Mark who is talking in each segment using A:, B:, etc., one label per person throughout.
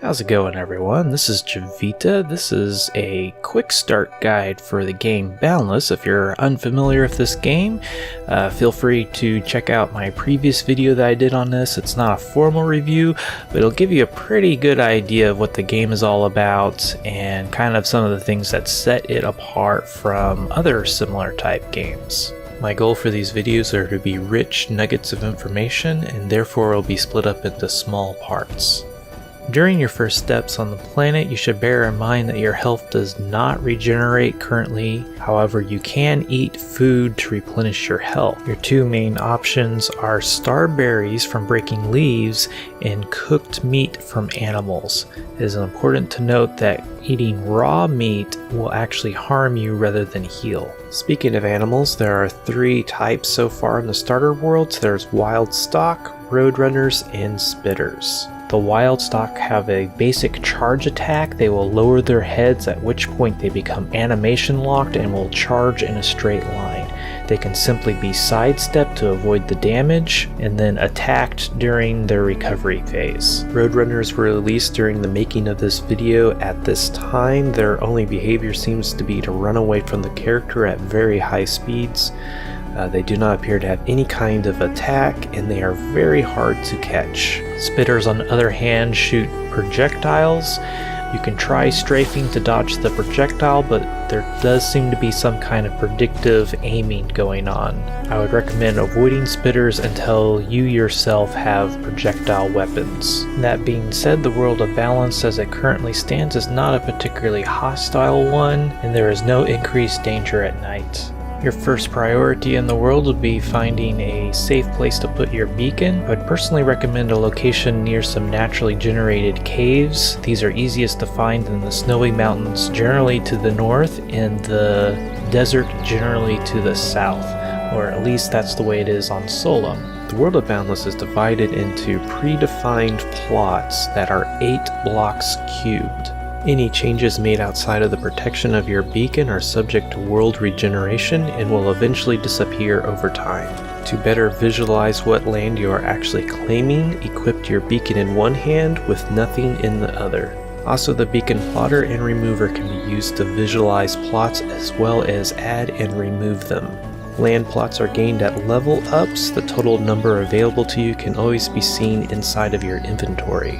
A: How's it going, everyone? This is Javita. This is a quick start guide for the game Boundless. If you're unfamiliar with this game, feel free to check out my previous video that I did on this. It's not a formal review, but it'll give you a pretty good idea of what the game is all about and kind of some of the things that set it apart from other similar type games. My goal for these videos are to be rich nuggets of information, and therefore will be split up into small parts. During your first steps on the planet, you should bear in mind that your health does not regenerate currently. However, you can eat food to replenish your health. Your two main options are starberries from breaking leaves and cooked meat from animals. It is important to note that eating raw meat will actually harm you rather than heal. Speaking of animals, there are 3 types so far in the starter world. So there's wild stock, roadrunners, and spitters. The wild stock have a basic charge attack. They will lower their heads, at which point they become animation locked and will charge in a straight line. They can simply be sidestepped to avoid the damage and then attacked during their recovery phase. Roadrunners were released during the making of this video. At this time, their only behavior seems to be to run away from the character at very high speeds. They do not appear to have any kind of attack, and they are very hard to catch. Spitters, on the other hand, shoot projectiles. You can try strafing to dodge the projectile, but there does seem to be some kind of predictive aiming going on. I would recommend avoiding spitters until you yourself have projectile weapons. That being said, the world of Boundless as it currently stands is not a particularly hostile one, and there is no increased danger at night. Your first priority in the world would be finding a safe place to put your beacon. I would personally recommend a location near some naturally generated caves. These are easiest to find in the snowy mountains generally to the north and the desert generally to the south, or at least that's the way it is on Solum. The world of Boundless is divided into predefined plots that are 8 blocks cubed. Any changes made outside of the protection of your beacon are subject to world regeneration and will eventually disappear over time. To better visualize what land you are actually claiming, equip your beacon in one hand with nothing in the other. Also, the beacon plotter and remover can be used to visualize plots as well as add and remove them. Land plots are gained at level ups. The total number available to you can always be seen inside of your inventory.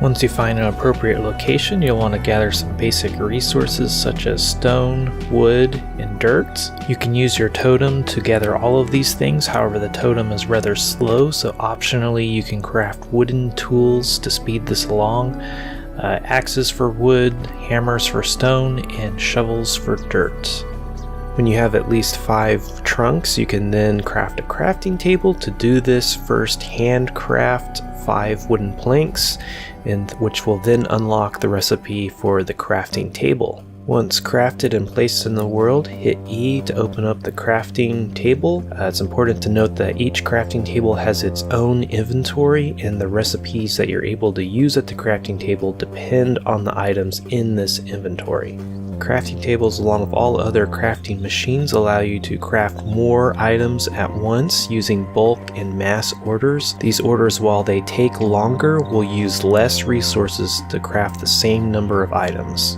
A: Once you find an appropriate location, you'll want to gather some basic resources such as stone, wood, and dirt. You can use your totem to gather all of these things, however the totem is rather slow, so optionally you can craft wooden tools to speed this along. Axes for wood, hammers for stone, and shovels for dirt. When you have at least 5 trunks, you can then craft a crafting table. To do this, first handcraft 5 wooden planks, and which will then unlock the recipe for the crafting table. Once crafted and placed in the world, hit E to open up the crafting table. It's important to note that each crafting table has its own inventory, and the recipes that you're able to use at the crafting table depend on the items in this inventory. Crafting tables, along with all other crafting machines, allow you to craft more items at once using bulk and mass orders. These orders, while they take longer, will use less resources to craft the same number of items.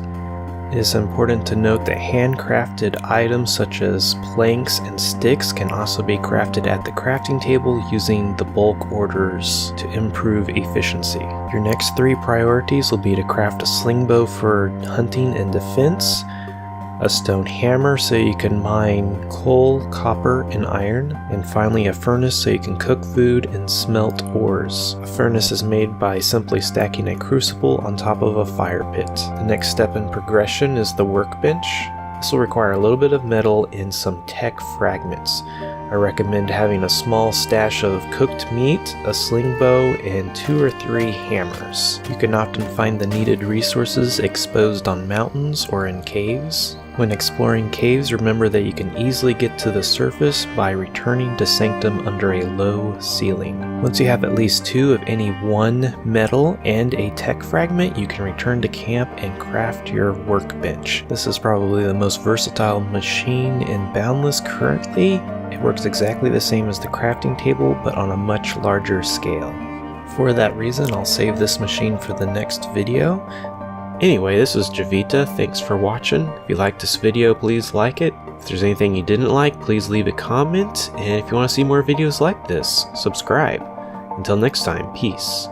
A: It is important to note that handcrafted items such as planks and sticks can also be crafted at the crafting table using the bulk orders to improve efficiency. Your next 3 priorities will be to craft a sling bow for hunting and defense, a stone hammer so you can mine coal, copper, and iron, and finally a furnace so you can cook food and smelt ores. A furnace is made by simply stacking a crucible on top of a fire pit. The next step in progression is the workbench. This will require a little bit of metal and some tech fragments. I recommend having a small stash of cooked meat, a sling bow, and 2 or 3 hammers. You can often find the needed resources exposed on mountains or in caves. When exploring caves, remember that you can easily get to the surface by returning to Sanctum under a low ceiling. Once you have at least 2 of any one metal and a tech fragment, you can return to camp and craft your workbench. This is probably the most versatile machine in Boundless currently. It works exactly the same as the crafting table, but on a much larger scale. For that reason, I'll save this machine for the next video. Anyway, this was Javita. Thanks for watching. If you liked this video, please like it. If there's anything you didn't like, please leave a comment. And if you want to see more videos like this, subscribe. Until next time, peace.